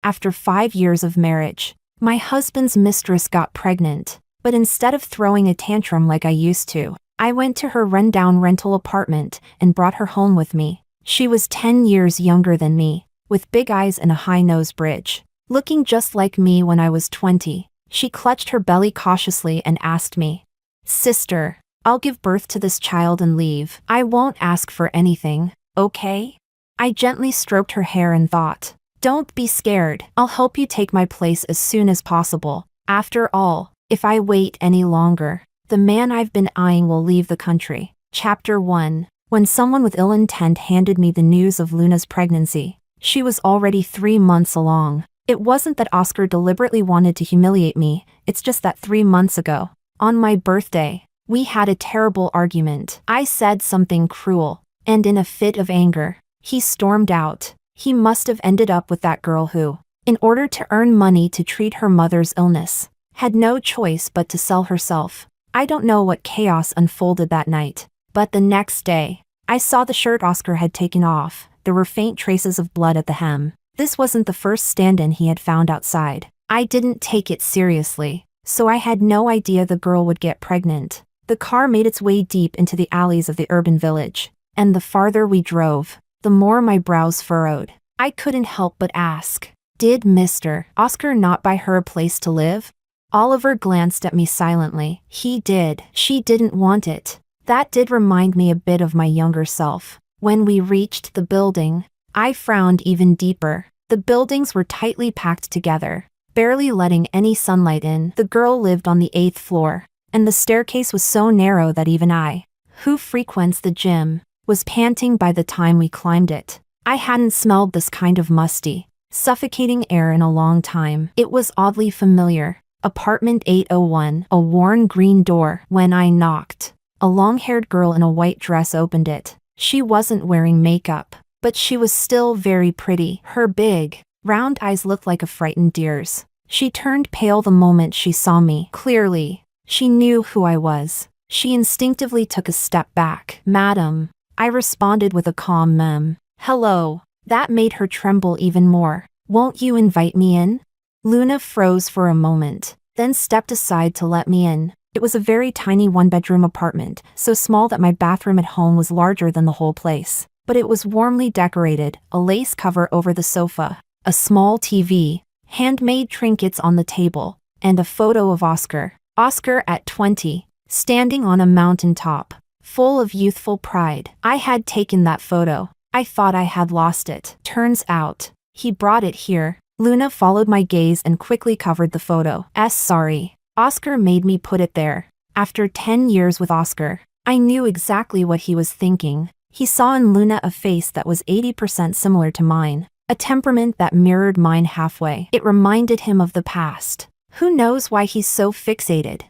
After 5 years of marriage, my husband's mistress got pregnant, but instead of throwing a tantrum like I used to, I went to her rundown rental apartment and brought her home with me. She was 10 years younger than me, with big eyes and a high nose bridge. Looking just like me when I was 20, she clutched her belly cautiously and asked me, "Sister, I'll give birth to this child and leave. I won't ask for anything, okay?" I gently stroked her hair and thought, "Don't be scared. I'll help you take my place as soon as possible. After all, if I wait any longer, the man I've been eyeing will leave the country." Chapter 1. When someone with ill intent handed me the news of Luna's pregnancy, she was already 3 months along. It wasn't that Oscar deliberately wanted to humiliate me, it's just that 3 months ago, on my birthday, we had a terrible argument. I said something cruel, and in a fit of anger, he stormed out. He must have ended up with that girl who, in order to earn money to treat her mother's illness, had no choice but to sell herself. I don't know what chaos unfolded that night, but the next day, I saw the shirt Oscar had taken off. There were faint traces of blood at the hem. This wasn't the first stand-in he had found outside. I didn't take it seriously, so I had no idea the girl would get pregnant. The car made its way deep into the alleys of the urban village, and the farther we drove, the more my brows furrowed. I couldn't help but ask, did Mr. Oscar not buy her a place to live? Oliver glanced at me silently. He did. She didn't want it. That did remind me a bit of my younger self. When we reached the building, I frowned even deeper. The buildings were tightly packed together, barely letting any sunlight in. The girl lived on the 8th floor, and the staircase was so narrow that even I, who frequents the gym, was panting by the time we climbed it. I hadn't smelled this kind of musty, suffocating air in a long time. It was oddly familiar. Apartment 801, a worn green door. When I knocked, a long-haired girl in a white dress opened it. She wasn't wearing makeup, but she was still very pretty. Her big, round eyes looked like a frightened deer's. She turned pale the moment she saw me. Clearly, she knew who I was. She instinctively took a step back. "Madam," I responded with a calm mem. "Hello." That made her tremble even more. "Won't you invite me in?" Luna froze for a moment, then stepped aside to let me in. It was a very tiny one-bedroom apartment, so small that my bathroom at home was larger than the whole place. But it was warmly decorated, a lace cover over the sofa, a small TV, handmade trinkets on the table, and a photo of Oscar. Oscar at 20, standing on a mountaintop, full of youthful pride. I had taken that photo. I thought I had lost it. Turns out, he brought it here. Luna followed my gaze and quickly covered the photo. Sorry. Oscar made me put it there. After 10 years with Oscar, I knew exactly what he was thinking. He saw in Luna a face that was 80% similar to mine, a temperament that mirrored mine halfway. It reminded him of the past. Who knows why he's so fixated?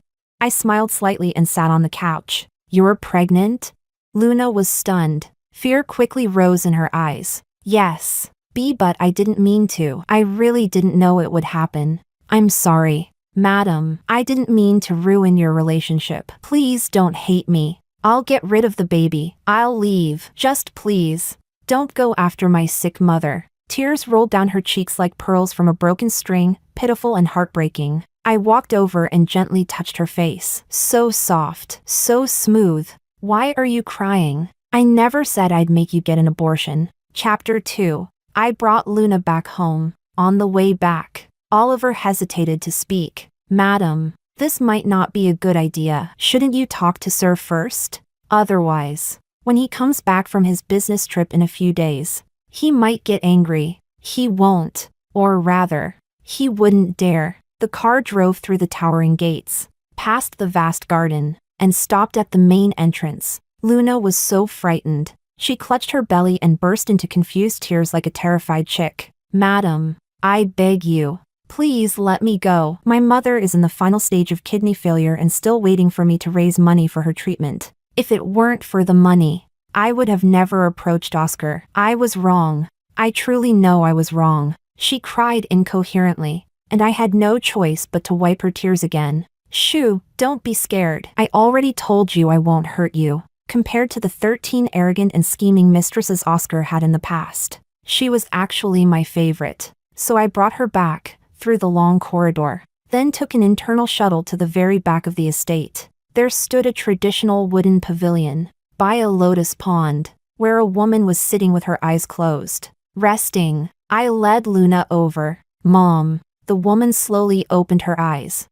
I smiled slightly and sat on the couch. "You're pregnant?" Luna was stunned. Fear quickly rose in her eyes. "Yes, but I didn't mean to. I really didn't know it would happen. I'm sorry. Madam, I didn't mean to ruin your relationship. Please don't hate me. I'll get rid of the baby. I'll leave. Just please, don't go after my sick mother." Tears rolled down her cheeks like pearls from a broken string, pitiful and heartbreaking. I walked over and gently touched her face. So soft, so smooth. "Why are you crying? I never said I'd make you get an abortion." Chapter 2. I brought Luna back home. On the way back, Oliver hesitated to speak. "Madam, this might not be a good idea. Shouldn't you talk to Sir first? Otherwise, when he comes back from his business trip in a few days, he might get angry." "He won't. Or rather, he wouldn't dare." The car drove through the towering gates, past the vast garden, and stopped at the main entrance. Luna was so frightened. She clutched her belly and burst into confused tears like a terrified chick. "Madam, I beg you, please let me go. My mother is in the final stage of kidney failure and still waiting for me to raise money for her treatment. If it weren't for the money, I would have never approached Oscar. I was wrong. I truly know I was wrong." She cried incoherently, and I had no choice but to wipe her tears again. "Shoo, don't be scared. I already told you I won't hurt you." Compared to the 13 arrogant and scheming mistresses Oscar had in the past, she was actually my favorite. so I brought her back, through the long corridor, then took an internal shuttle to the very back of the estate. There stood a traditional wooden pavilion, by a lotus pond, where a woman was sitting with her eyes closed, resting. I led Luna over. Mom. The woman slowly opened her eyes.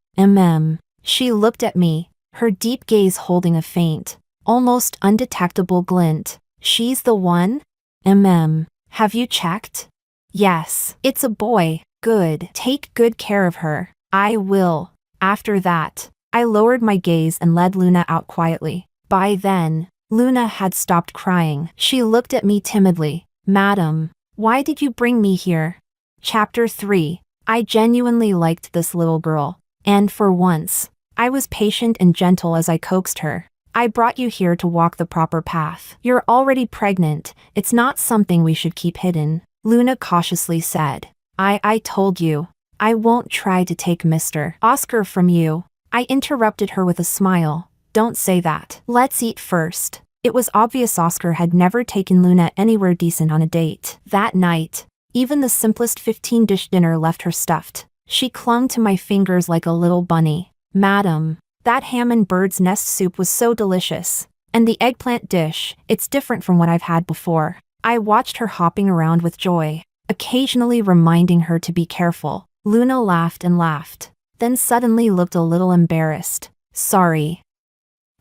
She looked at me, her deep gaze holding a faint, almost undetectable glint. She's the one? Have you checked? Yes. It's a boy. Good. Take good care of her. I will. After that, I lowered my gaze and led Luna out quietly. By then, Luna had stopped crying. She looked at me timidly. Madam, why did you bring me here? Chapter 3. I genuinely liked this little girl, and for once, I was patient and gentle as I coaxed her. I brought you here to walk the proper path. You're already pregnant. It's not something we should keep hidden, Luna cautiously said. I told you. I won't try to take Mr. Oscar from you. I interrupted her with a smile. Don't say that. Let's eat first. It was obvious Oscar had never taken Luna anywhere decent on a date. That night, even the simplest 15-dish dinner left her stuffed. She clung to my fingers like a little bunny. Madam, that ham and bird's nest soup was so delicious. And the eggplant dish, it's different from what I've had before. I watched her hopping around with joy, occasionally reminding her to be careful. Luna laughed and laughed, then suddenly looked a little embarrassed. Sorry.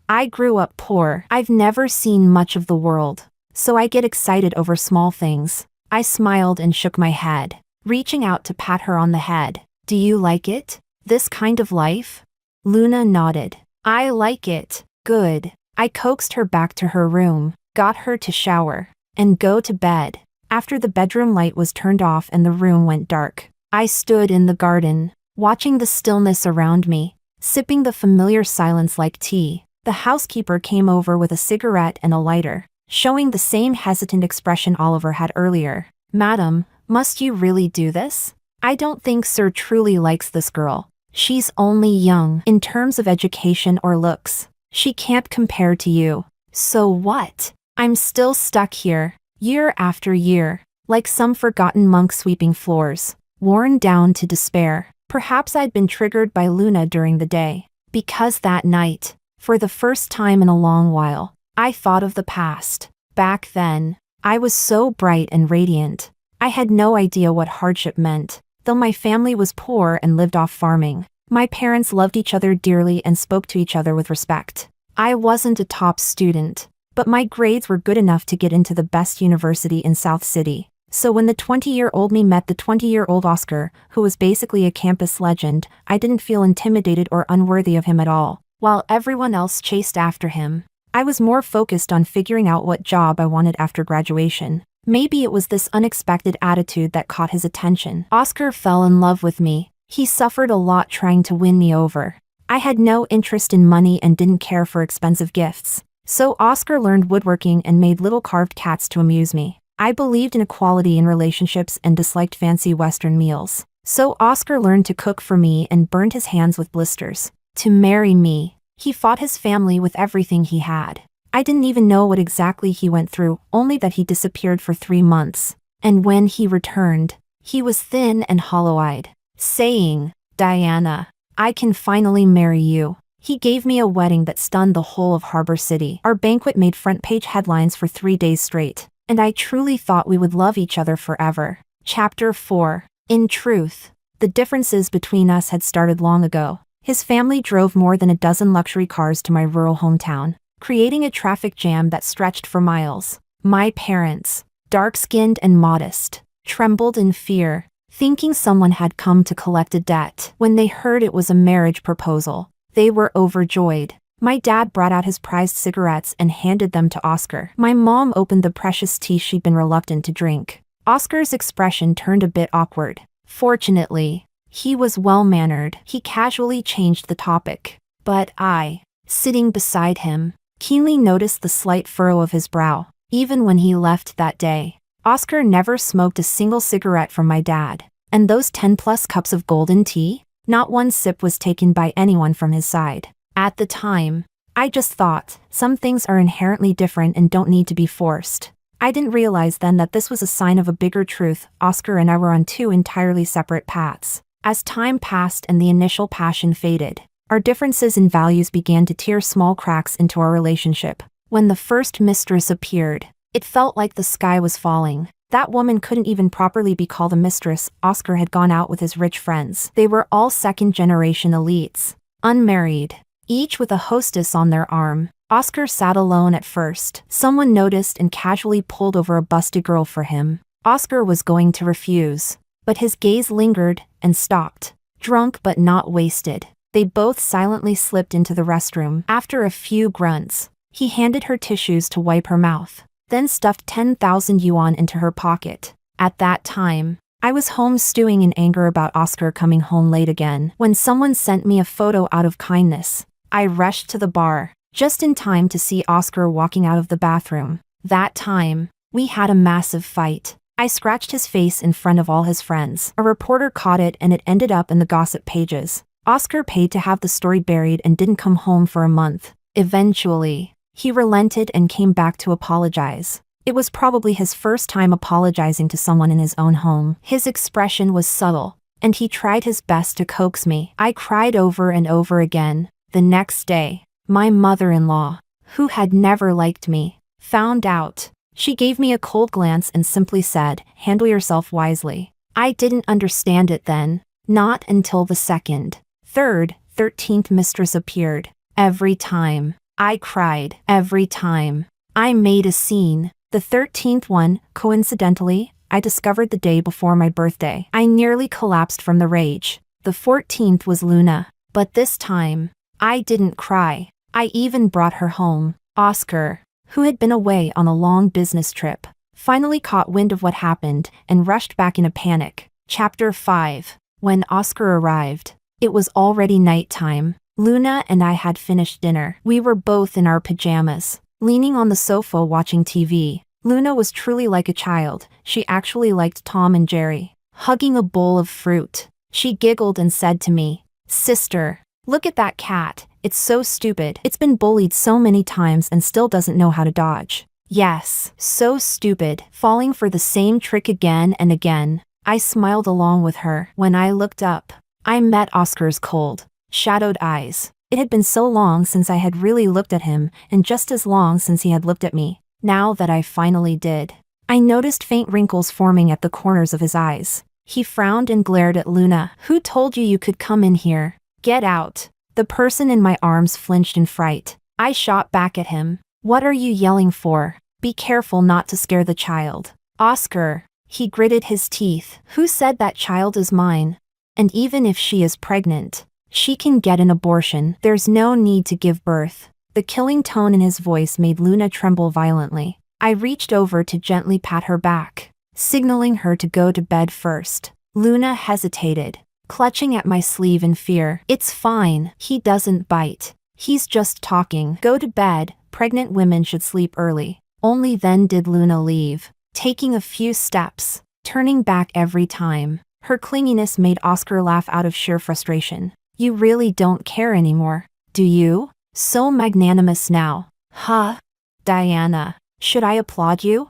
I grew up poor. I've never seen much of the world, so I get excited over small things. I smiled and shook my head, reaching out to pat her on the head. Do you like it? This kind of life? Luna nodded. I like it. Good. I coaxed her back to her room, got her to shower, and go to bed. After the bedroom light was turned off and the room went dark, I stood in the garden, watching the stillness around me, sipping the familiar silence like tea. The housekeeper came over with a cigarette and a lighter, showing the same hesitant expression Oliver had earlier. Madam, must you really do this? I don't think Sir truly likes this girl. She's only young in terms of education or looks. She can't compare to you. So what? I'm still stuck here, year after year, like some forgotten monk sweeping floors, worn down to despair. Perhaps I'd been triggered by Luna during the day, because that night, for the first time in a long while, I thought of the past. Back then, I was so bright and radiant. I had no idea what hardship meant. Though my family was poor and lived off farming, my parents loved each other dearly and spoke to each other with respect. I wasn't a top student, but my grades were good enough to get into the best university in South City. So when the 20-year-old me met the 20-year-old Oscar, who was basically a campus legend, I didn't feel intimidated or unworthy of him at all. While everyone else chased after him, I was more focused on figuring out what job I wanted after graduation. Maybe it was this unexpected attitude that caught his attention. Oscar fell in love with me. He suffered a lot trying to win me over. I had no interest in money and didn't care for expensive gifts. So Oscar learned woodworking and made little carved cats to amuse me. I believed in equality in relationships and disliked fancy Western meals. So Oscar learned to cook for me and burned his hands with blisters. To marry me, he fought his family with everything he had. I didn't even know what exactly he went through, only that he disappeared for 3 months. And when he returned, he was thin and hollow-eyed, saying, Diana, I can finally marry you. He gave me a wedding that stunned the whole of Harbor City. Our banquet made front-page headlines for 3 days straight, and I truly thought we would love each other forever. Chapter 4. In truth, the differences between us had started long ago. His family drove more than a dozen luxury cars to my rural hometown, creating a traffic jam that stretched for miles. My parents, dark-skinned and modest, trembled in fear, thinking someone had come to collect a debt. When they heard it was a marriage proposal, they were overjoyed. My dad brought out his prized cigarettes and handed them to Oscar. My mom opened the precious tea she'd been reluctant to drink. Oscar's expression turned a bit awkward. Fortunately, he was well-mannered. He casually changed the topic. But I, sitting beside him, keenly noticed the slight furrow of his brow. Even when he left that day, Oscar never smoked a single cigarette from my dad. And those 10+ cups of golden tea? Not one sip was taken by anyone from his side. At the time, I just thought, some things are inherently different and don't need to be forced. I didn't realize then that this was a sign of a bigger truth. Oscar and I were on two entirely separate paths. As time passed and the initial passion faded, our differences in values began to tear small cracks into our relationship. When the first mistress appeared, it felt like the sky was falling. That woman couldn't even properly be called a mistress. Oscar had gone out with his rich friends. They were all second-generation elites, unmarried, each with a hostess on their arm. Oscar sat alone at first. Someone noticed and casually pulled over a busty girl for him. Oscar was going to refuse, but his gaze lingered and stopped. Drunk but not wasted, they both silently slipped into the restroom. After a few grunts, he handed her tissues to wipe her mouth, then stuffed 10,000 yuan into her pocket. At that time, I was home stewing in anger about Oscar coming home late again. When someone sent me a photo out of kindness, I rushed to the bar, just in time to see Oscar walking out of the bathroom. That time, we had a massive fight. I scratched his face in front of all his friends. A reporter caught it and it ended up in the gossip pages. Oscar paid to have the story buried and didn't come home for a month. Eventually, he relented and came back to apologize. It was probably his first time apologizing to someone in his own home. His expression was subtle, and he tried his best to coax me. I cried over and over again. The next day, my mother-in-law, who had never liked me, found out. She gave me a cold glance and simply said, "Handle yourself wisely." I didn't understand it then, not until the second, third, 13th mistress appeared. Every time, I cried. Every time, I made a scene. The 13th one, coincidentally, I discovered the day before my birthday. I nearly collapsed from the rage. The 14th was Luna, but this time, I didn't cry. I even brought her home. Oscar, who had been away on a long business trip, finally caught wind of what happened and rushed back in a panic. Chapter 5. When Oscar arrived, it was already nighttime. Luna and I had finished dinner. We were both in our pajamas, leaning on the sofa watching TV. Luna was truly like a child. She actually liked Tom and Jerry. Hugging a bowl of fruit, she giggled and said to me, "Sister, look at that cat. It's so stupid. It's been bullied so many times and still doesn't know how to dodge." Yes, so stupid, falling for the same trick again and again. I smiled along with her. When I looked up, I met Oscar's cold, shadowed eyes. It had been so long since I had really looked at him, and just as long since he had looked at me. Now that I finally did, I noticed faint wrinkles forming at the corners of his eyes. He frowned and glared at Luna. "Who told you could come in here? Get out." The person in my arms flinched in fright. I shot back at him. "What are you yelling for? Be careful not to scare the child." "Oscar," he gritted his teeth. "Who said that child is mine? And even if she is pregnant, she can get an abortion. There's no need to give birth." The killing tone in his voice made Luna tremble violently. I reached over to gently pat her back, signaling her to go to bed first. Luna hesitated, clutching at my sleeve in fear. "It's fine. He doesn't bite. He's just talking. Go to bed. Pregnant women should sleep early." Only then did Luna leave, taking a few steps, turning back every time. Her clinginess made Oscar laugh out of sheer frustration. "You really don't care anymore, do you? So magnanimous now. Huh? Diana, should I applaud you?"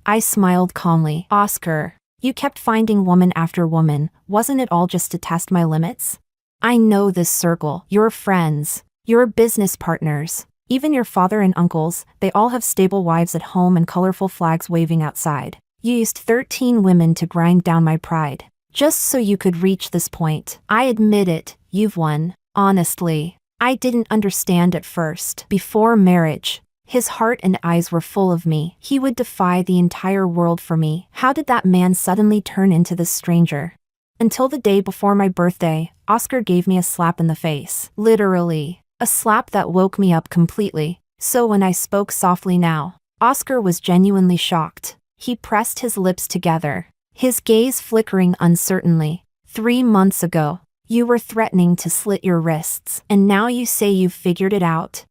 I smiled calmly. "Oscar, you kept finding woman after woman. Wasn't it all just to test my limits? I know this circle. Your friends, your business partners, even your father and uncles, they all have stable wives at home and colorful flags waving outside. You used 13 women to grind down my pride, just so you could reach this point. I admit it, you've won. Honestly, I didn't understand at first. Before marriage, his heart and eyes were full of me. He would defy the entire world for me. How did that man suddenly turn into this stranger? Until the day before my birthday, Oscar gave me a slap in the face. Literally, a slap that woke me up completely. So when I spoke softly now, Oscar was genuinely shocked. He pressed his lips together, his gaze flickering uncertainly. 3 months ago, you were threatening to slit your wrists, and now you say you've figured it out.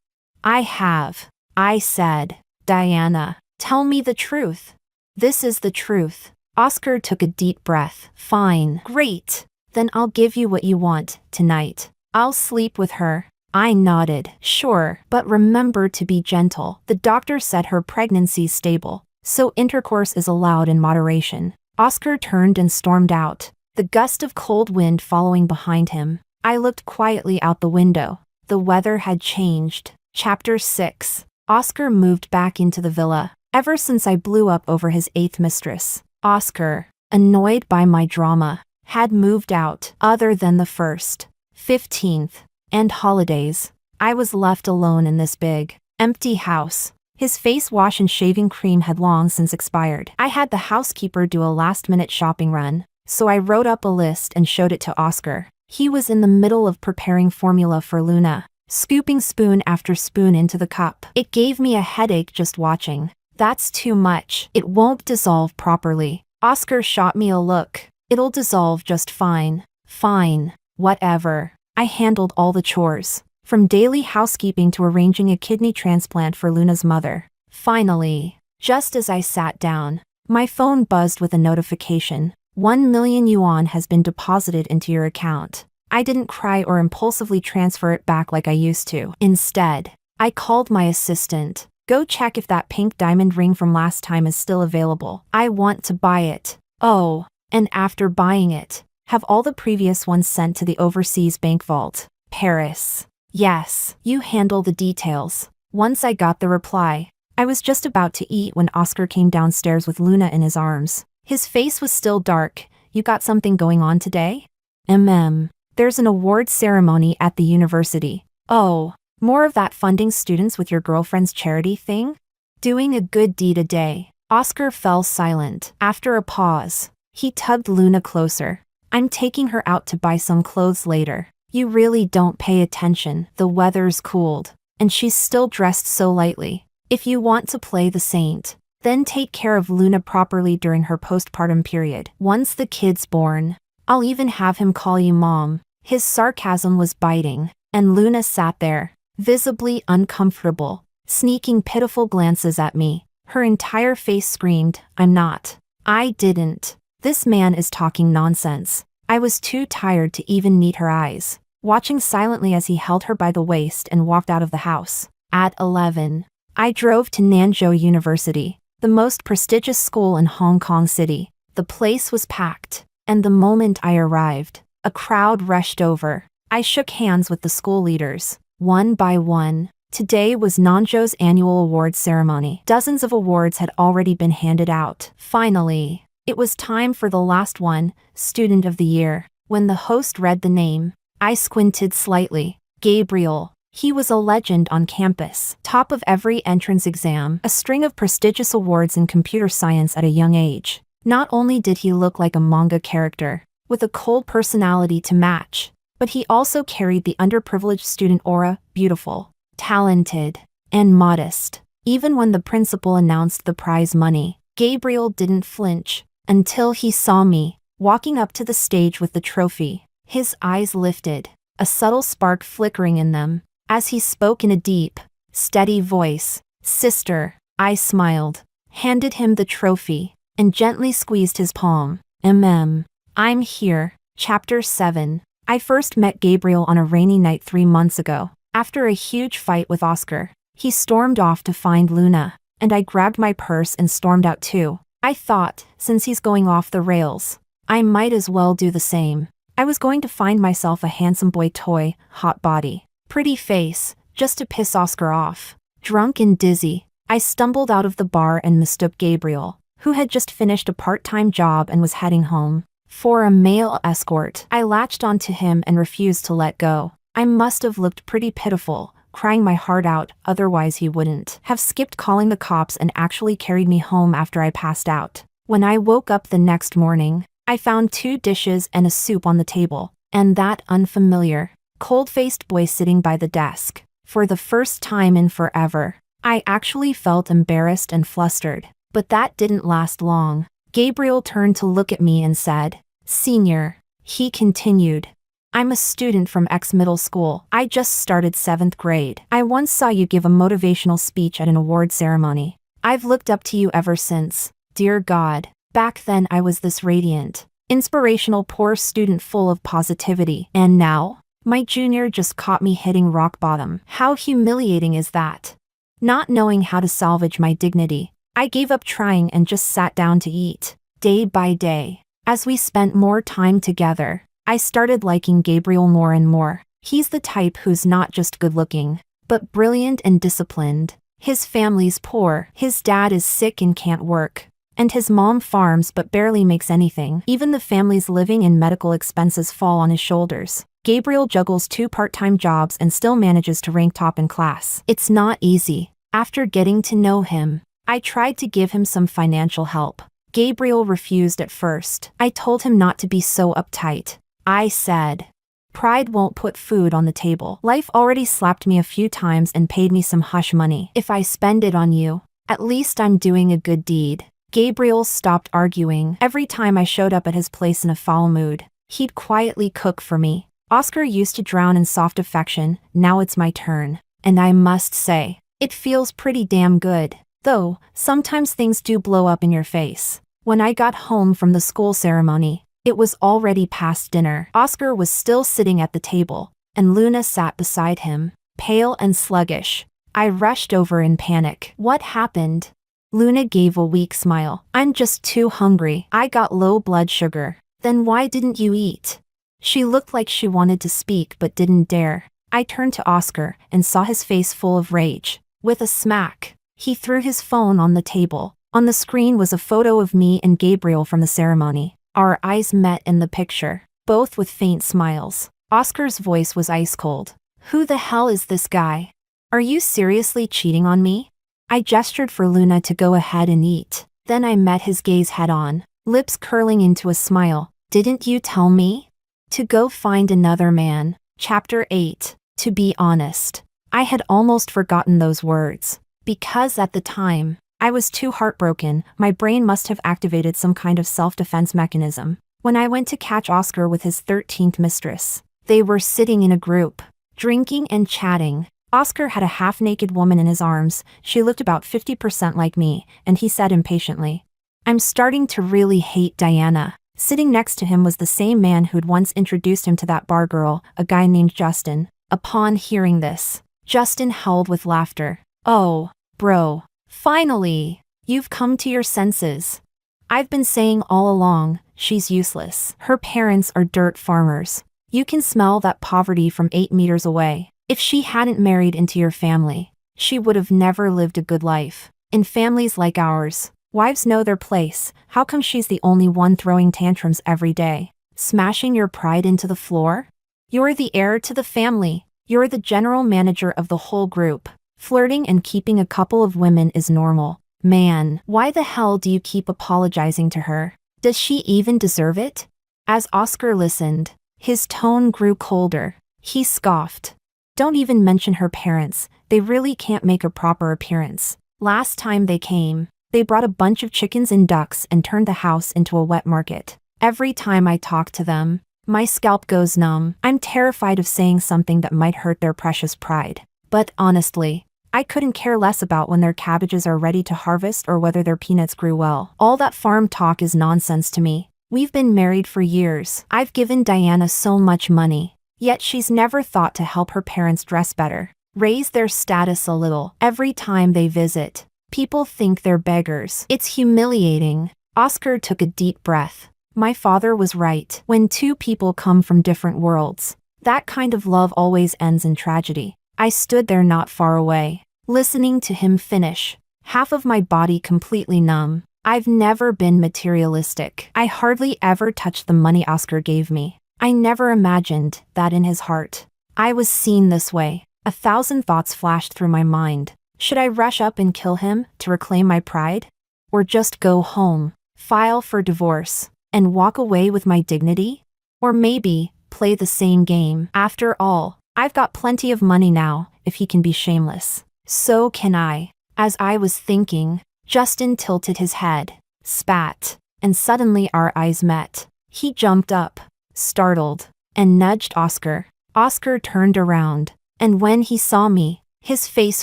I have. I said, "Diana, tell me the truth." "This is the truth." Oscar took a deep breath. "Fine. Great. Then I'll give you what you want, tonight. I'll sleep with her." I nodded. "Sure, but remember to be gentle. The doctor said her pregnancy's stable. so intercourse is allowed in moderation. Oscar turned and stormed out, the gust of cold wind following behind him. I looked quietly out the window. The weather had changed. Chapter 6. Oscar moved back into the villa. Ever since I blew up over his 8th mistress, Oscar, annoyed by my drama, had moved out. Other than the 1st, 15th, and holidays, I was left alone in this big, empty house. His face wash and shaving cream had long since expired. I had the housekeeper do a last-minute shopping run, so I wrote up a list and showed it to Oscar. He was in the middle of preparing formula for Luna, scooping spoon after spoon into the cup. It gave me a headache just watching. That's too much. It won't dissolve properly. Oscar shot me a look. It'll dissolve just fine. Fine. Whatever. I handled all the chores, from daily housekeeping to arranging a kidney transplant for Luna's mother. Finally, just as I sat down, my phone buzzed with a notification. 1 million yuan has been deposited into your account. I didn't cry or impulsively transfer it back like I used to. Instead, I called my assistant. Go check if that pink diamond ring from last time is still available. I want to buy it. Oh, and after buying it, have all the previous ones sent to the overseas bank vault. Paris. Yes, you handle the details. Once I got the reply, I was just about to eat when Oscar came downstairs with Luna in his arms. His face was still dark. You got something going on today? There's an award ceremony at the university. Oh, more of that funding students with your girlfriend's charity thing? Doing a good deed a day. Oscar fell silent. After a pause, he tugged Luna closer. I'm taking her out to buy some clothes later. You really don't pay attention. The weather's cooled, and she's still dressed so lightly. If you want to play the saint, then take care of Luna properly during her postpartum period. Once the kid's born, I'll even have him call you mom. His sarcasm was biting, and Luna sat there, visibly uncomfortable, sneaking pitiful glances at me. Her entire face screamed, I'm not. I didn't. This man is talking nonsense. I was too tired to even meet her eyes, watching silently as he held her by the waist and walked out of the house. At 11, I drove to Nanzhou University, the most prestigious school in Hong Kong City. The place was packed, and the moment I arrived, a crowd rushed over. I shook hands with the school leaders, one by one. Today was Nanzhou's annual awards ceremony. Dozens of awards had already been handed out. Finally, it was time for the last one, Student of the Year. When the host read the name, I squinted slightly. Gabriel. He was a legend on campus, top of every entrance exam, a string of prestigious awards in computer science at a young age. Not only did he look like a manga character, with a cold personality to match, but he also carried the underprivileged student aura, beautiful, talented, and modest. Even when the principal announced the prize money, Gabriel didn't flinch, until he saw me, walking up to the stage with the trophy. His eyes lifted, a subtle spark flickering in them, as he spoke in a deep, steady voice. Sister, I smiled, handed him the trophy, and gently squeezed his palm. I'm here. Chapter 7. I first met Gabriel on a rainy night 3 months ago. After a huge fight with Oscar, he stormed off to find Luna, and I grabbed my purse and stormed out too. I thought, since he's going off the rails, I might as well do the same. I was going to find myself a handsome boy toy, hot body, pretty face, just to piss Oscar off. Drunk and dizzy, I stumbled out of the bar and mistook Gabriel, who had just finished a part-time job and was heading home, for a male escort. I latched onto him and refused to let go. I must have looked pretty pitiful, crying my heart out, otherwise he wouldn't have skipped calling the cops and actually carried me home after I passed out. When I woke up the next morning, I found 2 dishes and a soup on the table, and that unfamiliar, cold-faced boy sitting by the desk. For the first time in forever, I actually felt embarrassed and flustered. But that didn't last long. Gabriel turned to look at me and said, Senior, he continued. I'm a student from X middle school. I just started 7th grade. I once saw you give a motivational speech at an award ceremony. I've looked up to you ever since. Dear God, back then I was this radiant, inspirational poor student full of positivity. And now, my junior just caught me hitting rock bottom. How humiliating is that? Not knowing how to salvage my dignity, I gave up trying and just sat down to eat. Day by day, as we spent more time together, I started liking Gabriel more and more. He's the type who's not just good-looking, but brilliant and disciplined. His family's poor, his dad is sick and can't work, and his mom farms but barely makes anything. Even the family's living and medical expenses fall on his shoulders. Gabriel juggles 2 part-time jobs and still manages to rank top in class. It's not easy. After getting to know him, I tried to give him some financial help. Gabriel refused at first. I told him not to be so uptight. I said, "Pride won't put food on the table. Life already slapped me a few times and paid me some hush money. If I spend it on you, at least I'm doing a good deed." Gabriel stopped arguing. Every time I showed up at his place in a foul mood, he'd quietly cook for me. Oscar used to drown in soft affection, now it's my turn. And I must say, it feels pretty damn good. Though, sometimes things do blow up in your face. When I got home from the school ceremony, it was already past dinner. Oscar was still sitting at the table, and Luna sat beside him, pale and sluggish. I rushed over in panic. "What happened?" Luna gave a weak smile. "I'm just too hungry. I got low blood sugar." "Then why didn't you eat?" She looked like she wanted to speak but didn't dare. I turned to Oscar and saw his face full of rage. With a smack, he threw his phone on the table. On the screen was a photo of me and Gabriel from the ceremony. Our eyes met in the picture, both with faint smiles. Oscar's voice was ice cold. "Who the hell is this guy? Are you seriously cheating on me?" I gestured for Luna to go ahead and eat. Then I met his gaze head on, lips curling into a smile. "Didn't you tell me to go find another man?" Chapter 8. To be honest, I had almost forgotten those words. Because at the time, I was too heartbroken. My brain must have activated some kind of self-defense mechanism. When I went to catch Oscar with his 13th mistress, they were sitting in a group, drinking and chatting. Oscar had a half-naked woman in his arms. She looked about 50% like me, and he said impatiently, "I'm starting to really hate Diana." Sitting next to him was the same man who'd once introduced him to that bar girl, a guy named Justin. Upon hearing this, Justin howled with laughter. "Oh, bro. Finally, you've come to your senses. I've been saying all along, she's useless. Her parents are dirt farmers. You can smell that poverty from 8 meters away. If she hadn't married into your family, she would have never lived a good life. In families like ours, wives know their place. How come she's the only one throwing tantrums every day? Smashing your pride into the floor? You're the heir to the family. You're the general manager of the whole group. Flirting and keeping a couple of women is normal. Man, why the hell do you keep apologizing to her? Does she even deserve it?" As Oscar listened, his tone grew colder. He scoffed. "Don't even mention her parents. They really can't make a proper appearance. Last time they came, they brought a bunch of chickens and ducks and turned the house into a wet market. Every time I talk to them, my scalp goes numb. I'm terrified of saying something that might hurt their precious pride. But honestly, I couldn't care less about when their cabbages are ready to harvest or whether their peanuts grew well. All that farm talk is nonsense to me. We've been married for years. I've given Diana so much money, yet she's never thought to help her parents dress better, raise their status a little. Every time they visit, people think they're beggars. It's humiliating." Oscar took a deep breath. My father was right. When two people come from different worlds, that kind of love always ends in tragedy. I stood there not far away, listening to him finish, half of my body completely numb. I've never been materialistic. I hardly ever touched the money Oscar gave me. I never imagined that in his heart I was seen this way. 1,000 thoughts flashed through my mind. Should I rush up and kill him to reclaim my pride? Or just go home, file for divorce, and walk away with my dignity? Or maybe play the same game. After all, I've got plenty of money now. If he can be shameless, so can I. As I was thinking, Justin tilted his head, spat, and suddenly our eyes met. He jumped up, startled, and nudged Oscar. Oscar turned around, and when he saw me, his face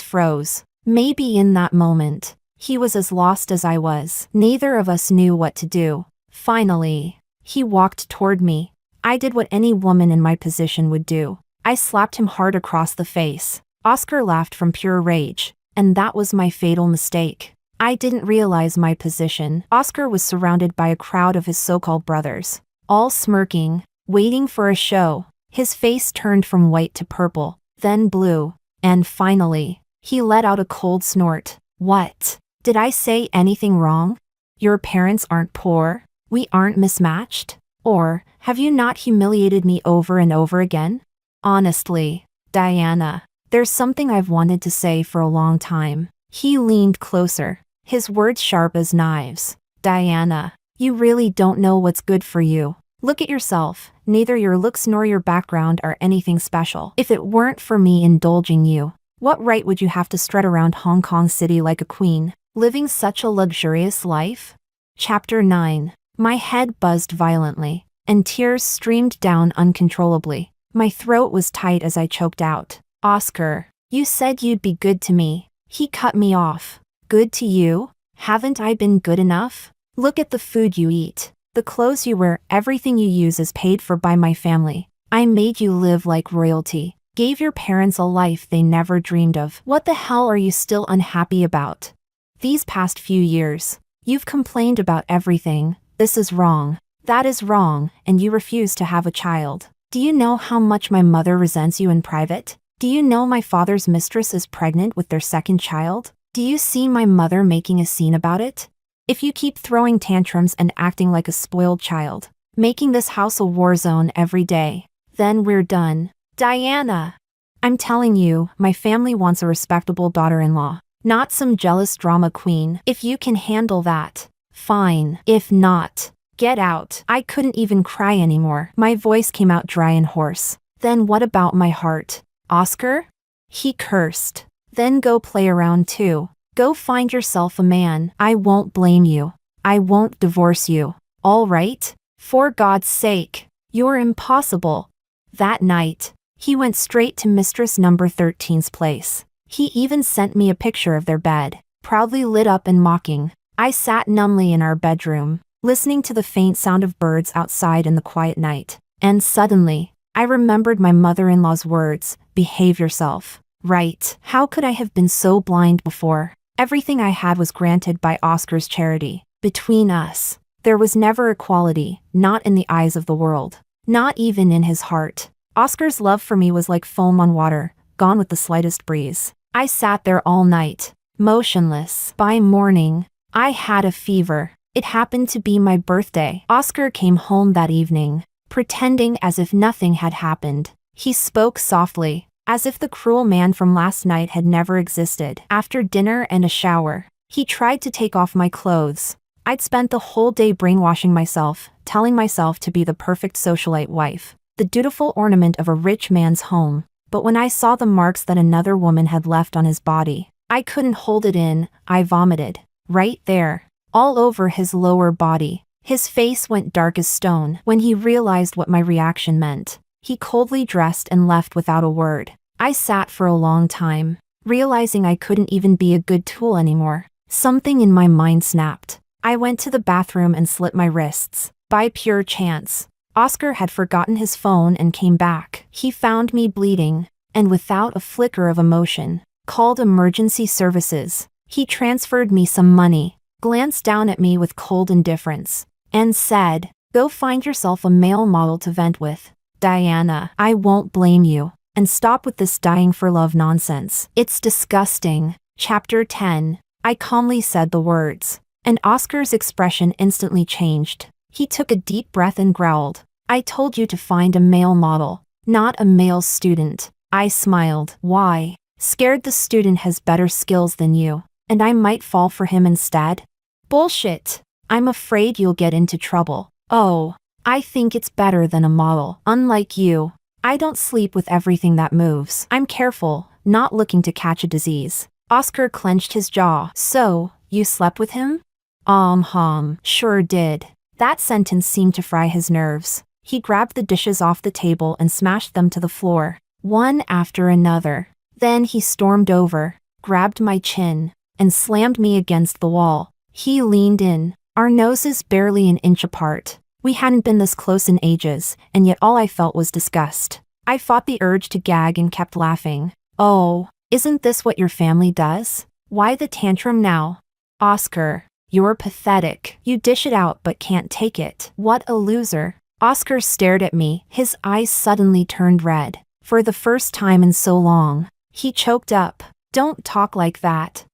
froze. Maybe in that moment, he was as lost as I was. Neither of us knew what to do. Finally, he walked toward me. I did what any woman in my position would do. I slapped him hard across the face. Oscar laughed from pure rage, and that was my fatal mistake. I didn't realize my position. Oscar was surrounded by a crowd of his so-called brothers, all smirking, waiting for a show. His face turned from white to purple, then blue, and finally, he let out a cold snort. What? Did I say anything wrong? Your parents aren't poor? We aren't mismatched? Or, have you not humiliated me over and over again? Honestly, Diana, there's something I've wanted to say for a long time. He leaned closer, his words sharp as knives. Diana, you really don't know what's good for you. Look at yourself. Neither your looks nor your background are anything special. If it weren't for me indulging you, what right would you have to strut around Hong Kong City like a queen, living such a luxurious life? Chapter 9. My head buzzed violently, and tears streamed down uncontrollably. My throat was tight as I choked out. Oscar, you said you'd be good to me. He cut me off. Good to you? Haven't I been good enough? Look at the food you eat, the clothes you wear, everything you use is paid for by my family. I made you live like royalty, gave your parents a life they never dreamed of. What the hell are you still unhappy about? These past few years, you've complained about everything. This is wrong. That is wrong, and you refuse to have a child. Do you know how much my mother resents you in private? Do you know my father's mistress is pregnant with their second child? Do you see my mother making a scene about it? If you keep throwing tantrums and acting like a spoiled child, making this house a war zone every day, then we're done. Diana! I'm telling you, my family wants a respectable daughter-in-law, not some jealous drama queen. If you can handle that, fine. If not, get out. I couldn't even cry anymore. My voice came out dry and hoarse. Then what about my heart? Oscar? He cursed. Then go play around too. Go find yourself a man. I won't blame you. I won't divorce you. All right? For God's sake. You're impossible. That night, he went straight to Mistress number 13's place. He even sent me a picture of their bed, proudly lit up and mocking. I sat numbly in our bedroom, listening to the faint sound of birds outside in the quiet night. And suddenly, I remembered my mother-in-law's words, behave yourself. Right. How could I have been so blind before? Everything I had was granted by Oscar's charity. Between us, there was never equality, not in the eyes of the world, not even in his heart. Oscar's love for me was like foam on water, gone with the slightest breeze. I sat there all night, motionless. By morning, I had a fever. It happened to be my birthday. Oscar came home that evening, pretending as if nothing had happened. He spoke softly, as if the cruel man from last night had never existed. After dinner and a shower, he tried to take off my clothes. I'd spent the whole day brainwashing myself, telling myself to be the perfect socialite wife, the dutiful ornament of a rich man's home. But when I saw the marks that another woman had left on his body, I couldn't hold it in. I vomited. Right there, all over his lower body. His face went dark as stone. When he realized what my reaction meant, he coldly dressed and left without a word. I sat for a long time, realizing I couldn't even be a good tool anymore. Something in my mind snapped. I went to the bathroom and slit my wrists. By pure chance, Oscar had forgotten his phone and came back. He found me bleeding, and without a flicker of emotion, called emergency services. He transferred me some money, glanced down at me with cold indifference, and said, "Go find yourself a male model to vent with. Diana, I won't blame you. And stop with this dying for love nonsense. It's disgusting." Chapter 10. I calmly said the words, and Oscar's expression instantly changed. He took a deep breath and growled, "I told you to find a male model, not a male student." I smiled. Why? Scared the student has better skills than you, and I might fall for him instead? Bullshit. I'm afraid you'll get into trouble. Oh, I think it's better than a model. Unlike you, I don't sleep with everything that moves. I'm careful, not looking to catch a disease. Oscar clenched his jaw. So, you slept with him? Sure did. That sentence seemed to fry his nerves. He grabbed the dishes off the table and smashed them to the floor, one after another. Then he stormed over, grabbed my chin, and slammed me against the wall. He leaned in, our noses barely an inch apart. We hadn't been this close in ages, and yet all I felt was disgust. I fought the urge to gag and kept laughing. Oh, isn't this what your family does? Why the tantrum now? Oscar, you're pathetic. You dish it out but can't take it. What a loser. Oscar stared at me, his eyes suddenly turned red. For the first time in so long, he choked up. Don't talk like that.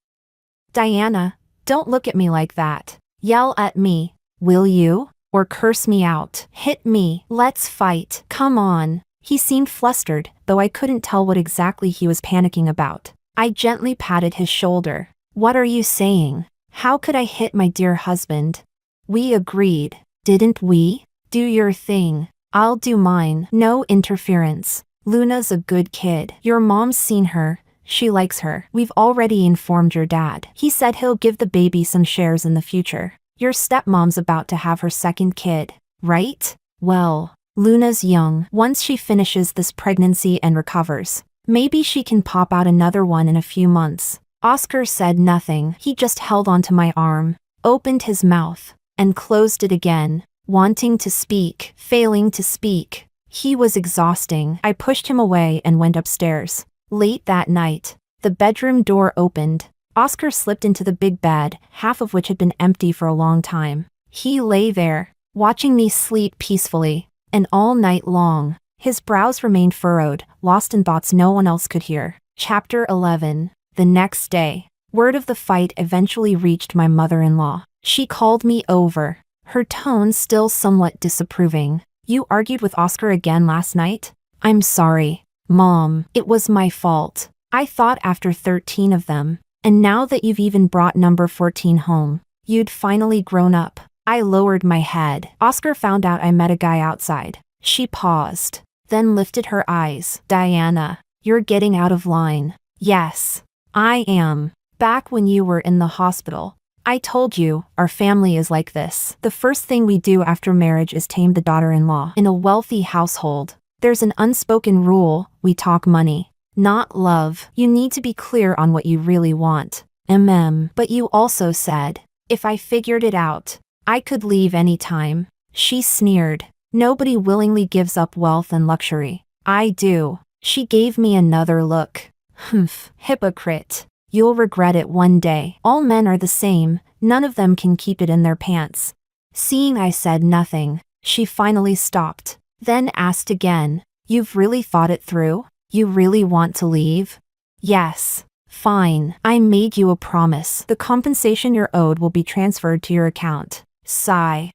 Diana, don't look at me like that. Yell at me, will you? Or curse me out. Hit me. Let's fight. Come on. He seemed flustered, though I couldn't tell what exactly he was panicking about. I gently patted his shoulder. What are you saying? How could I hit my dear husband? We agreed, didn't we? Do your thing. I'll do mine. No interference. Luna's a good kid. Your mom's seen her. She likes her. We've already informed your dad. He said he'll give the baby some shares in the future. Your stepmom's about to have her second kid, right? Well, Luna's young. Once she finishes this pregnancy and recovers, maybe she can pop out another one in a few months. Oscar said nothing. He just held onto my arm, opened his mouth, and closed it again, wanting to speak, failing to speak. He was exhausting. I pushed him away and went upstairs. Late that night, the bedroom door opened. Oscar slipped into the big bed, half of which had been empty for a long time. He lay there, watching me sleep peacefully, and all night long, his brows remained furrowed, lost in thoughts no one else could hear. Chapter 11. The next day, word of the fight eventually reached my mother-in-law. She called me over, her tone still somewhat disapproving. You argued with Oscar again last night? I'm sorry, Mom. It was my fault. I thought after 13 of them, and now that you've even brought number 14 home, you'd finally grown up. I lowered my head. Oscar found out I met a guy outside. She paused, then lifted her eyes. Diana, you're getting out of line. Yes, I am. Back when you were in the hospital, I told you, our family is like this. The first thing we do after marriage is tame the daughter-in-law. In a wealthy household, there's an unspoken rule: we talk money, not love. You need to be clear on what you really want. But you also said, if I figured it out, I could leave any time. She sneered. Nobody willingly gives up wealth and luxury. I do. She gave me another look. Humph, hypocrite. You'll regret it one day. All men are the same, none of them can keep it in their pants. Seeing I said nothing, she finally stopped, then asked again, you've really thought it through? You really want to leave? Yes. Fine. I made you a promise. The compensation you're owed will be transferred to your account. Sigh.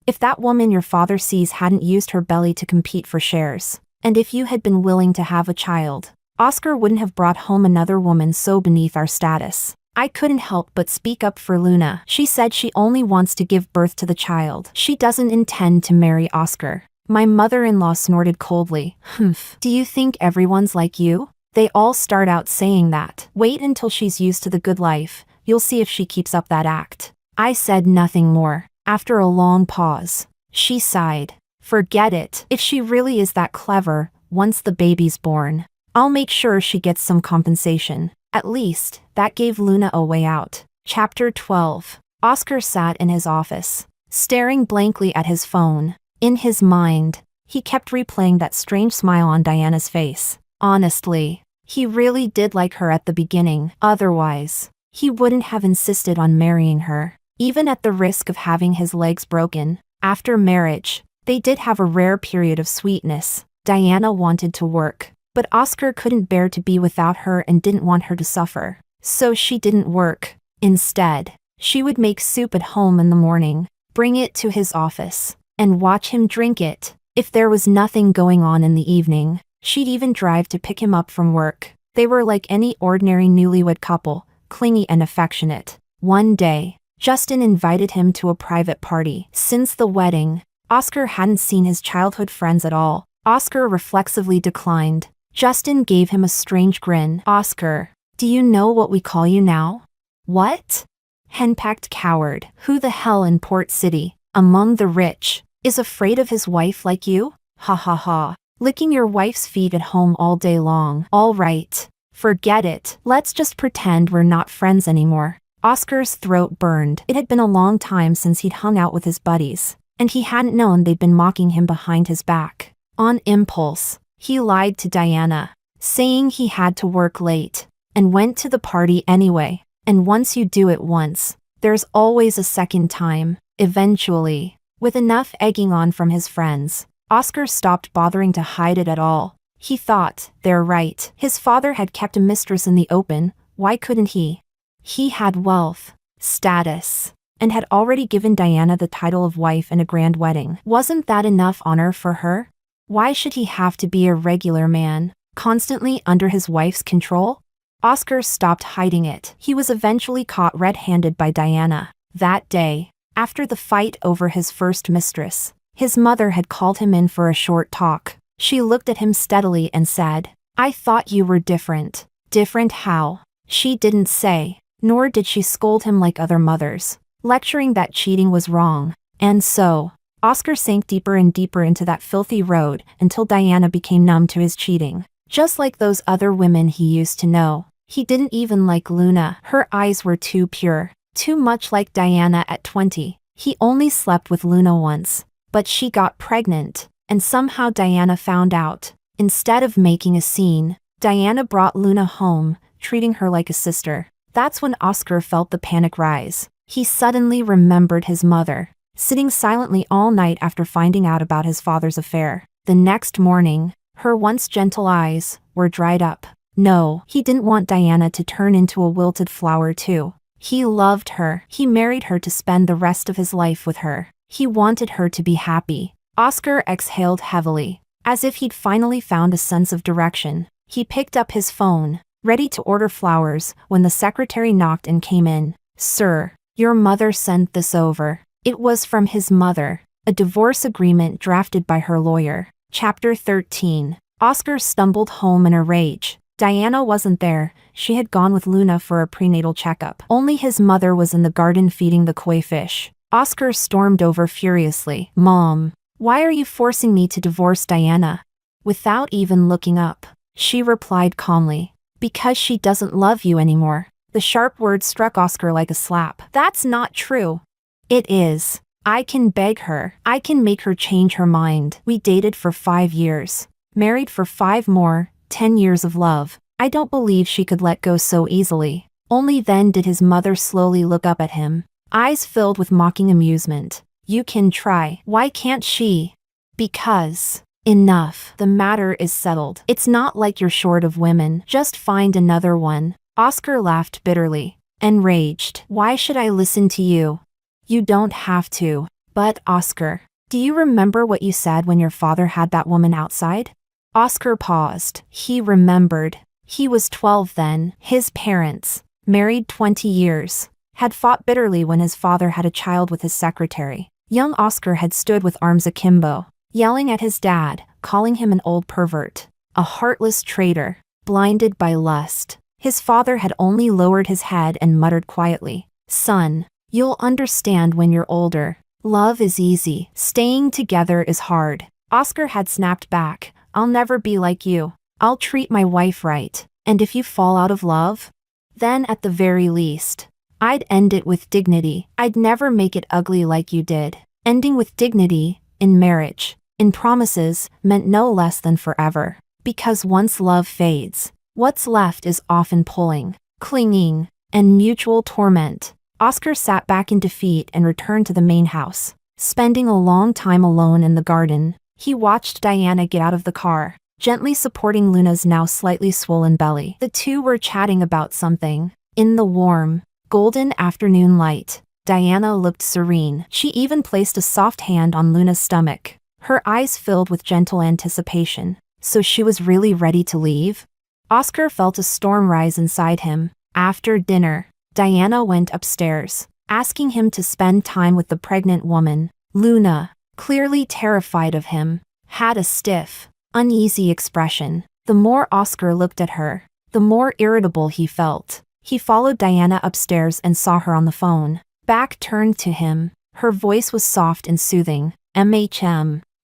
If that woman your father sees hadn't used her belly to compete for shares, and if you had been willing to have a child, Oscar wouldn't have brought home another woman so beneath our status. I couldn't help but speak up for Luna. She said she only wants to give birth to the child. She doesn't intend to marry Oscar. My mother-in-law snorted coldly. Humph. Do you think everyone's like you? They all start out saying that. Wait until she's used to the good life. You'll see if she keeps up that act. I said nothing more. After a long pause, she sighed. Forget it. If she really is that clever, once the baby's born, I'll make sure she gets some compensation. At least, that gave Luna a way out. Chapter 12. Oscar sat in his office, staring blankly at his phone. In his mind, he kept replaying that strange smile on Diana's face. Honestly, he really did like her at the beginning. Otherwise, he wouldn't have insisted on marrying her, even at the risk of having his legs broken. After marriage, they did have a rare period of sweetness. Diana wanted to work, but Oscar couldn't bear to be without her and didn't want her to suffer. So she didn't work. Instead, she would make soup at home in the morning, bring it to his office, and watch him drink it. If there was nothing going on in the evening, she'd even drive to pick him up from work. They were like any ordinary newlywed couple, clingy and affectionate. One day, Justin invited him to a private party. Since the wedding, Oscar hadn't seen his childhood friends at all. Oscar reflexively declined. Justin gave him a strange grin. Oscar, do you know what we call you now? What? Henpecked coward. Who the hell in Port City, among the rich, is afraid of his wife like you? Ha ha ha. Licking your wife's feet at home all day long. All right. Forget it. Let's just pretend we're not friends anymore. Oscar's throat burned. It had been a long time since he'd hung out with his buddies, and he hadn't known they'd been mocking him behind his back. On impulse, he lied to Diana, saying he had to work late, and went to the party anyway. And once you do it once, there's always a second time, eventually. With enough egging on from his friends, Oscar stopped bothering to hide it at all. He thought, they're right. His father had kept a mistress in the open, why couldn't he? He had wealth, status, and had already given Diana the title of wife and a grand wedding. Wasn't that enough honor for her? Why should he have to be a regular man, constantly under his wife's control? Oscar stopped hiding it. He was eventually caught red-handed by Diana. That day, after the fight over his first mistress, his mother had called him in for a short talk. She looked at him steadily and said, "I thought you were different." Different how? She didn't say, nor did she scold him like other mothers, lecturing that cheating was wrong. And so, Oscar sank deeper and deeper into that filthy road until Diana became numb to his cheating. Just like those other women he used to know, he didn't even like Luna. Her eyes were too pure, too much like Diana at 20. He only slept with Luna once, but she got pregnant, and somehow Diana found out. Instead of making a scene, Diana brought Luna home, treating her like a sister. That's when Oscar felt the panic rise. He suddenly remembered his mother, sitting silently all night after finding out about his father's affair. The next morning, her once gentle eyes were dried up. No, he didn't want Diana to turn into a wilted flower too. He loved her. He married her to spend the rest of his life with her. He wanted her to be happy. Oscar exhaled heavily, as if he'd finally found a sense of direction. He picked up his phone, ready to order flowers, when the secretary knocked and came in. "Sir, your mother sent this over." It was from his mother, a divorce agreement drafted by her lawyer. Chapter 13. Oscar stumbled home in a rage. Diana wasn't there. She had gone with Luna for a prenatal checkup. Only his mother was in the garden feeding the koi fish. Oscar stormed over furiously. "Mom, why are you forcing me to divorce Diana?" Without even looking up, she replied calmly, "Because she doesn't love you anymore." The sharp words struck Oscar like a slap. "That's not true." "It is. I can beg her. I can make her change her mind. We dated for 5 years. Married for 5 more, 10 years of love. I don't believe she could let go so easily." Only then did his mother slowly look up at him, eyes filled with mocking amusement. "You can try. Why can't she?" "Because." "Enough. The matter is settled. It's not like you're short of women. Just find another one." Oscar laughed bitterly, enraged. "Why should I listen to you?" "You don't have to." "But Oscar, do you remember what you said when your father had that woman outside?" Oscar paused. He remembered. He was 12 then. His parents, married 20 years, had fought bitterly when his father had a child with his secretary. Young Oscar had stood with arms akimbo, yelling at his dad, calling him an old pervert, a heartless traitor, blinded by lust. His father had only lowered his head and muttered quietly, "Son, you'll understand when you're older. Love is easy. Staying together is hard." Oscar had snapped back. "I'll never be like you. I'll treat my wife right. And if you fall out of love, then at the very least, I'd end it with dignity. I'd never make it ugly like you did." Ending with dignity, in marriage, in promises, meant no less than forever. Because once love fades, what's left is often pulling, clinging, and mutual torment. Oscar sat back in defeat and returned to the main house. Spending a long time alone in the garden, he watched Diana get out of the car, gently supporting Luna's now slightly swollen belly. The two were chatting about something. In the warm, golden afternoon light, Diana looked serene. She even placed a soft hand on Luna's stomach, her eyes filled with gentle anticipation. So she was really ready to leave? Oscar felt a storm rise inside him. After dinner, Diana went upstairs, asking him to spend time with the pregnant woman. Luna, clearly terrified of him, had a stiff, uneasy expression. The more Oscar looked at her, the more irritable he felt. He followed Diana upstairs and saw her on the phone. Back turned to him. Her voice was soft and soothing.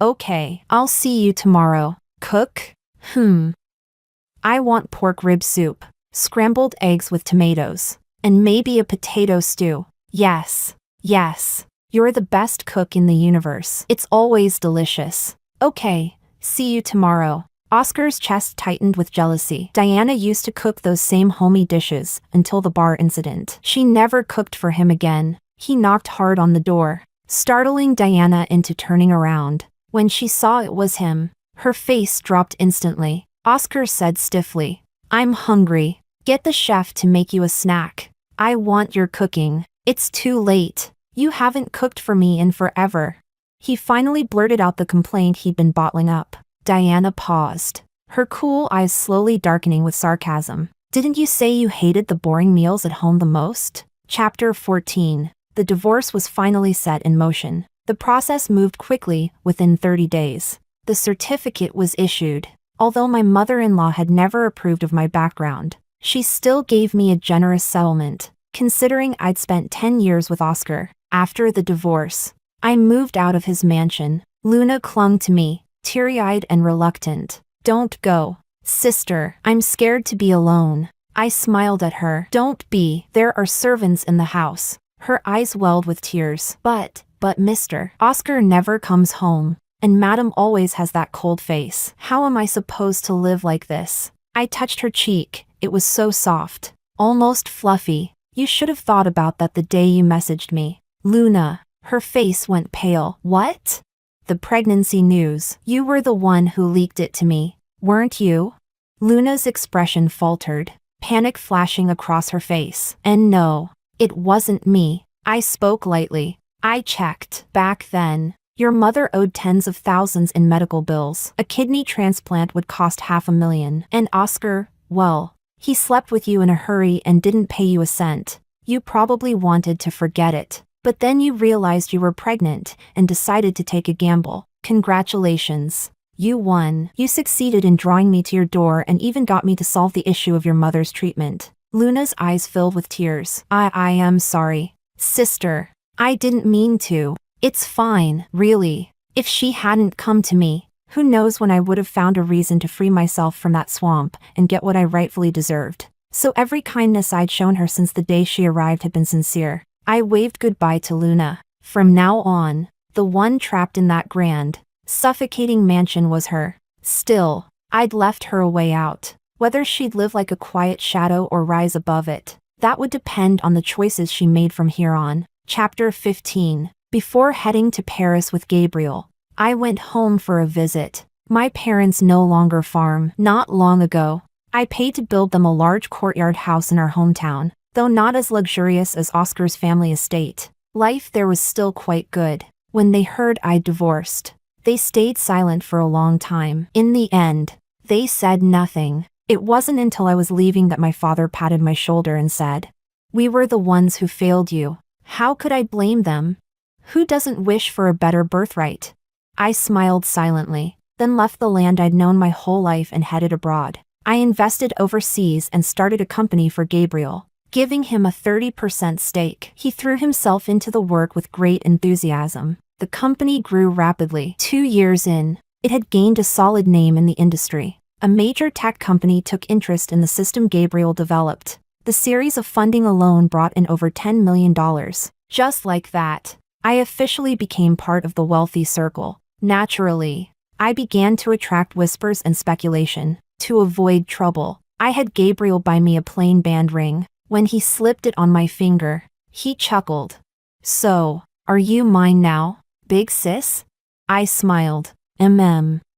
"Okay, I'll see you tomorrow. Cook? I want pork rib soup, scrambled eggs with tomatoes, and maybe a potato stew." Yes. You're the best cook in the universe. It's always delicious." "Okay, see you tomorrow." Oscar's chest tightened with jealousy. Diana used to cook those same homey dishes until the bar incident. She never cooked for him again. He knocked hard on the door, startling Diana into turning around. When she saw it was him, her face dropped instantly. Oscar said stiffly, "I'm hungry. Get the chef to make you a snack. I want your cooking. It's too late. You haven't cooked for me in forever." He finally blurted out the complaint he'd been bottling up. Diana paused, her cool eyes slowly darkening with sarcasm. "Didn't you say you hated the boring meals at home the most?" Chapter 14. The divorce was finally set in motion. The process moved quickly within 30 days. The certificate was issued. Although my mother-in-law had never approved of my background, she still gave me a generous settlement, considering I'd spent 10 years with Oscar. After the divorce, I moved out of his mansion. Luna clung to me, teary-eyed and reluctant. "Don't go, sister. I'm scared to be alone." I smiled at her. "Don't be. There are servants in the house." Her eyes welled with tears. But Mr. Oscar never comes home, and Madam always has that cold face. How am I supposed to live like this?" I touched her cheek. It was so soft, almost fluffy. "You should have thought about that the day you messaged me." Luna, her face went pale. "What?" "The pregnancy news. You were the one who leaked it to me, weren't you?" Luna's expression faltered, panic flashing across her face. "And no, it wasn't me." I spoke lightly. "I checked. Back then, your mother owed tens of thousands in medical bills. A kidney transplant would cost $500,000. And Oscar, well, he slept with you in a hurry and didn't pay you a cent. You probably wanted to forget it. But then you realized you were pregnant and decided to take a gamble. Congratulations. You won. You succeeded in drawing me to your door and even got me to solve the issue of your mother's treatment." Luna's eyes filled with tears. I am sorry, sister. I didn't mean to. It's fine, really. If she hadn't come to me, who knows when I would have found a reason to free myself from that swamp and get what I rightfully deserved. So every kindness I'd shown her since the day she arrived had been sincere. I waved goodbye to Luna. From now on, the one trapped in that grand, suffocating mansion was her. Still, I'd left her a way out. Whether she'd live like a quiet shadow or rise above it, that would depend on the choices she made from here on. Chapter 15. Before heading to Paris with Gabriel, I went home for a visit. My parents no longer farm. Not long ago, I paid to build them a large courtyard house in our hometown, though not as luxurious as Oscar's family estate. Life there was still quite good. When they heard I'd divorced, they stayed silent for a long time. In the end, they said nothing. It wasn't until I was leaving that my father patted my shoulder and said, "We were the ones who failed you." How could I blame them? Who doesn't wish for a better birthright? I smiled silently, then left the land I'd known my whole life and headed abroad. I invested overseas and started a company for Gabriel, giving him a 30% stake. He threw himself into the work with great enthusiasm. The company grew rapidly. 2 years in, it had gained a solid name in the industry. A major tech company took interest in the system Gabriel developed. The series of funding alone brought in over $10 million. Just like that, I officially became part of the wealthy circle. Naturally, I began to attract whispers and speculation. To avoid trouble, I had Gabriel buy me a plain band ring. When he slipped it on my finger, he chuckled. "So, are you mine now, big sis?" I smiled.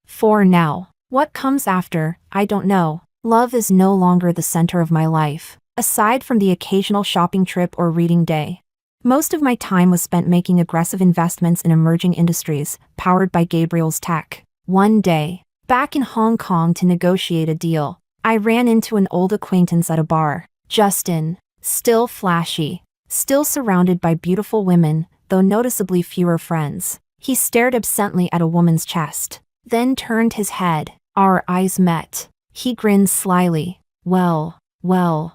For now. What comes after, I don't know. Love is no longer the center of my life, aside from the occasional shopping trip or reading day. Most of my time was spent making aggressive investments in emerging industries, powered by Gabriel's tech. One day, back in Hong Kong to negotiate a deal, I ran into an old acquaintance at a bar. Justin, still flashy, still surrounded by beautiful women, though noticeably fewer friends. He stared absently at a woman's chest, then turned his head. Our eyes met. He grinned slyly. Well,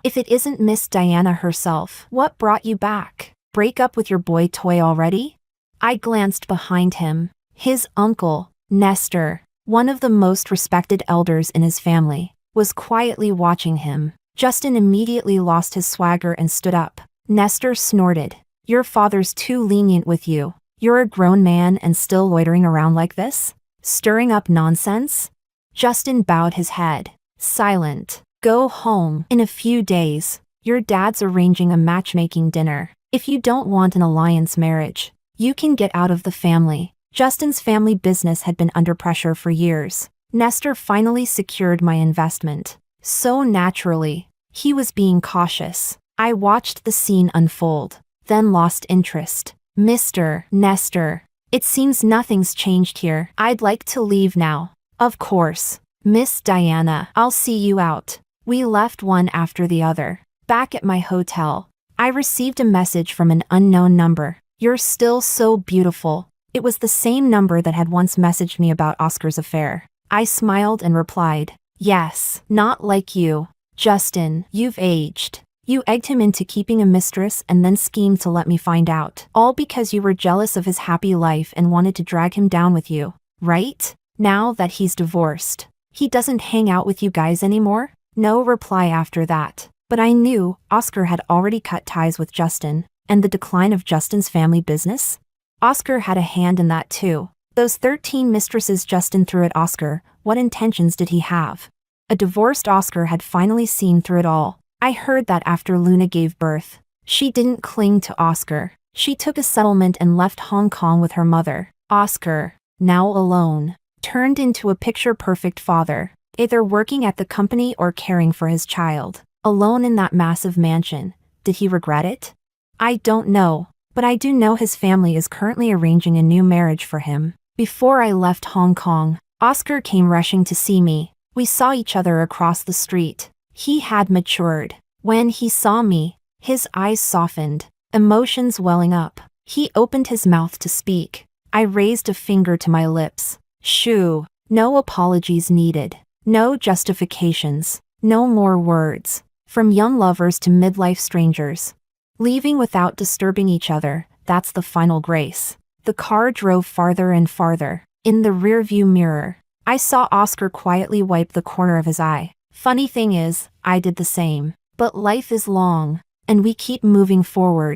if it isn't Miss Diana herself, what brought you back? Break up with your boy toy already? I glanced behind him. His uncle, Nestor, one of the most respected elders in his family, was quietly watching him. Justin immediately lost his swagger and stood up. Nestor snorted. "Your father's too lenient with you. You're a grown man and still loitering around like this? Stirring up nonsense?" Justin bowed his head. Silent. Go home. In a few days, your dad's arranging a matchmaking dinner. If you don't want an alliance marriage, you can get out of the family. Justin's family business had been under pressure for years. Nestor finally secured my investment. So naturally, he was being cautious. I watched the scene unfold, then lost interest. Mr. Nestor, it seems nothing's changed here. I'd like to leave now. Of course. Miss Diana, I'll see you out. We left one after the other. Back at my hotel, I received a message from an unknown number. You're still so beautiful. It was the same number that had once messaged me about Oscar's affair. I smiled and replied, yes, not like you. Justin, you've aged. You egged him into keeping a mistress and then schemed to let me find out. All because you were jealous of his happy life and wanted to drag him down with you, right? Now that he's divorced, he doesn't hang out with you guys anymore? No reply after that. But I knew Oscar had already cut ties with Justin, and the decline of Justin's family business? Oscar had a hand in that too. Those 13 mistresses Justin threw at Oscar, what intentions did he have? A divorced Oscar had finally seen through it all. I heard that after Luna gave birth, she didn't cling to Oscar. She took a settlement and left Hong Kong with her mother. Oscar, now alone, turned into a picture-perfect father, either working at the company or caring for his child. Alone in that massive mansion. Did he regret it? I don't know, but I do know his family is currently arranging a new marriage for him. Before I left Hong Kong, Oscar came rushing to see me. We saw each other across the street. He had matured. When he saw me, his eyes softened, emotions welling up. He opened his mouth to speak. I raised a finger to my lips. Shoo. No apologies needed. No justifications. No more words. From young lovers to midlife strangers. Leaving without disturbing each other, that's the final grace. The car drove farther and farther. In the rearview mirror, I saw Oscar quietly wipe the corner of his eye. Funny thing is, I did the same. But life is long, and we keep moving forward.